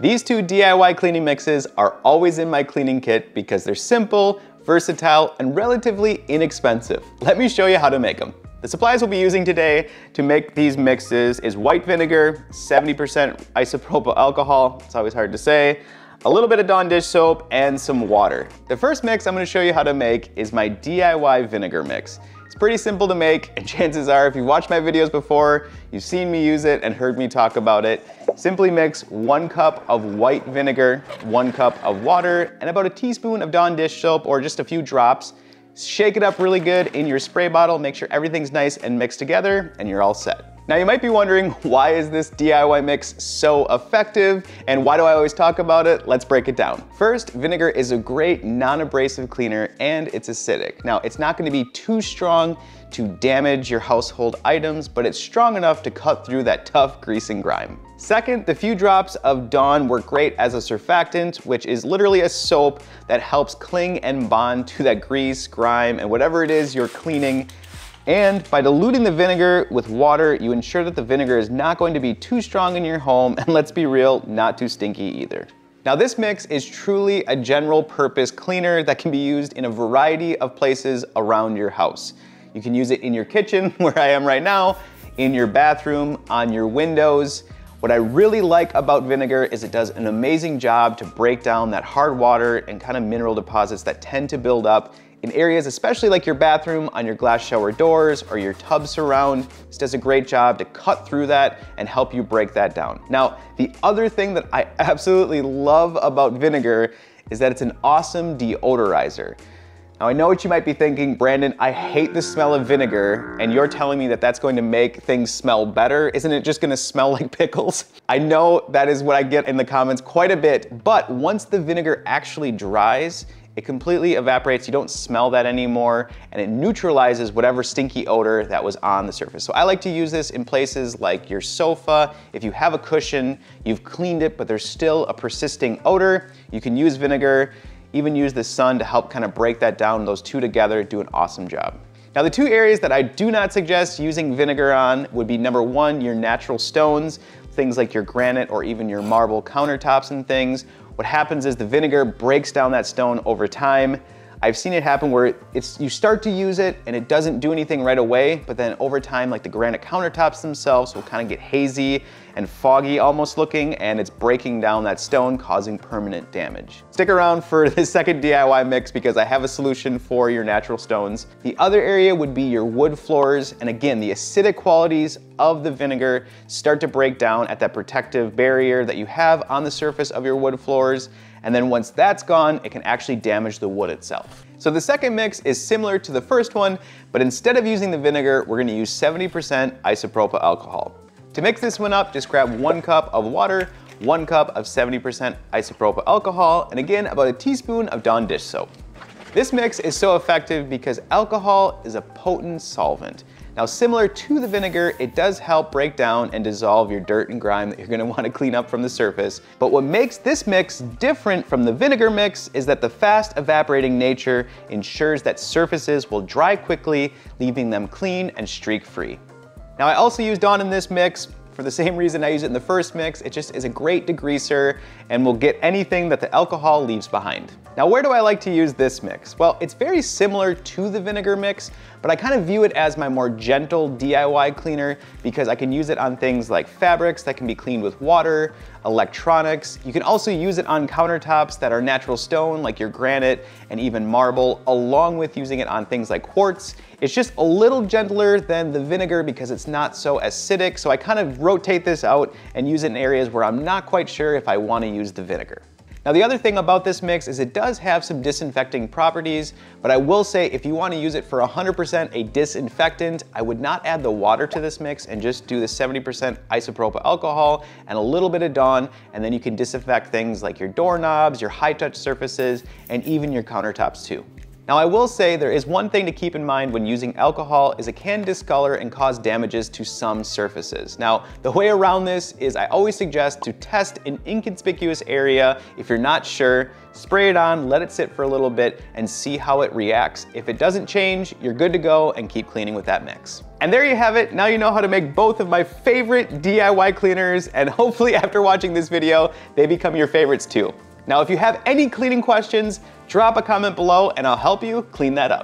These two DIY cleaning mixes are always in my cleaning kit because they're simple, versatile, and relatively inexpensive. Let me show you how to make them. The supplies we'll be using today to make these mixes is white vinegar, 70% isopropyl alcohol, it's always hard to say, a little bit of Dawn dish soap, and some water. The first mix I'm gonna show you how to make is my DIY vinegar mix. It's pretty simple to make, and chances are if you've watched my videos before, you've seen me use it and heard me talk about it. Simply mix 1 cup of white vinegar, 1 cup of water, and about a teaspoon of Dawn dish soap or just a few drops. Shake it up really good in your spray bottle, make sure everything's nice and mixed together, and you're all set. Now you might be wondering, why is this DIY mix so effective and why do I always talk about it? Let's break it down. First, vinegar is a great non-abrasive cleaner and it's acidic. Now it's not going to be too strong to damage your household items, but it's strong enough to cut through that tough grease and grime. Second, the few drops of Dawn work great as a surfactant, which is literally a soap that helps cling and bond to that grease, grime, and whatever it is you're cleaning. And by diluting the vinegar with water, you ensure that the vinegar is not going to be too strong in your home, and let's be real, not too stinky either. Now this mix is truly a general purpose cleaner that can be used in a variety of places around your house. You can use it in your kitchen, where I am right now, in your bathroom, on your windows. What I really like about vinegar is it does an amazing job to break down that hard water and kind of mineral deposits that tend to build up in areas, especially like your bathroom, on your glass shower doors, or your tub surround. This does a great job to cut through that and help you break that down. Now, the other thing that I absolutely love about vinegar is that it's an awesome deodorizer. Now I know what you might be thinking, Brandon, I hate the smell of vinegar, and you're telling me that that's going to make things smell better. Isn't it just gonna smell like pickles? I know that is what I get in the comments quite a bit, but once the vinegar actually dries, it completely evaporates, you don't smell that anymore, and it neutralizes whatever stinky odor that was on the surface. So I like to use this in places like your sofa. If you have a cushion, you've cleaned it, but there's still a persisting odor, you can use vinegar, even use the sun to help kind of break that down. Those two together do an awesome job. Now the two areas that I do not suggest using vinegar on would be number 1, your natural stones, things like your granite or even your marble countertops and things. What happens is the vinegar breaks down that stone over time. I've seen it happen where you start to use it and it doesn't do anything right away, but then over time, like the granite countertops themselves will kind of get hazy and foggy almost looking, and it's breaking down that stone, causing permanent damage. Stick around for the second DIY mix because I have a solution for your natural stones. The other area would be your wood floors, and again, the acidic qualities of the vinegar start to break down at that protective barrier that you have on the surface of your wood floors, and then once that's gone, it can actually damage the wood itself. So the second mix is similar to the first one, but instead of using the vinegar, we're gonna use 70% isopropyl alcohol. To mix this one up, just grab 1 cup of water, 1 cup of 70% isopropyl alcohol, and again, about a teaspoon of Dawn dish soap. This mix is so effective because alcohol is a potent solvent. Now, similar to the vinegar, it does help break down and dissolve your dirt and grime that you're gonna wanna clean up from the surface. But what makes this mix different from the vinegar mix is that the fast evaporating nature ensures that surfaces will dry quickly, leaving them clean and streak-free. Now, I also use Dawn in this mix for the same reason I use it in the first mix. It just is a great degreaser and will get anything that the alcohol leaves behind. Now, where do I like to use this mix? Well, it's very similar to the vinegar mix, but I kind of view it as my more gentle DIY cleaner because I can use it on things like fabrics that can be cleaned with water, electronics. You can also use it on countertops that are natural stone, like your granite and even marble, along with using it on things like quartz. It's just a little gentler than the vinegar because it's not so acidic, so I kind of rotate this out and use it in areas where I'm not quite sure if I want to use the vinegar. Now the other thing about this mix is it does have some disinfecting properties, but I will say if you want to use it for 100% a disinfectant, I would not add the water to this mix and just do the 70% isopropyl alcohol and a little bit of Dawn, and then you can disinfect things like your doorknobs, your high touch surfaces, and even your countertops too. Now I will say there is one thing to keep in mind when using alcohol is it can discolor and cause damages to some surfaces. Now the way around this is I always suggest to test an inconspicuous area. If you're not sure, spray it on, let it sit for a little bit and see how it reacts. If it doesn't change, you're good to go and keep cleaning with that mix. And there you have it. Now you know how to make both of my favorite DIY cleaners, and hopefully after watching this video, they become your favorites too. Now, if you have any cleaning questions, drop a comment below and I'll help you clean that up.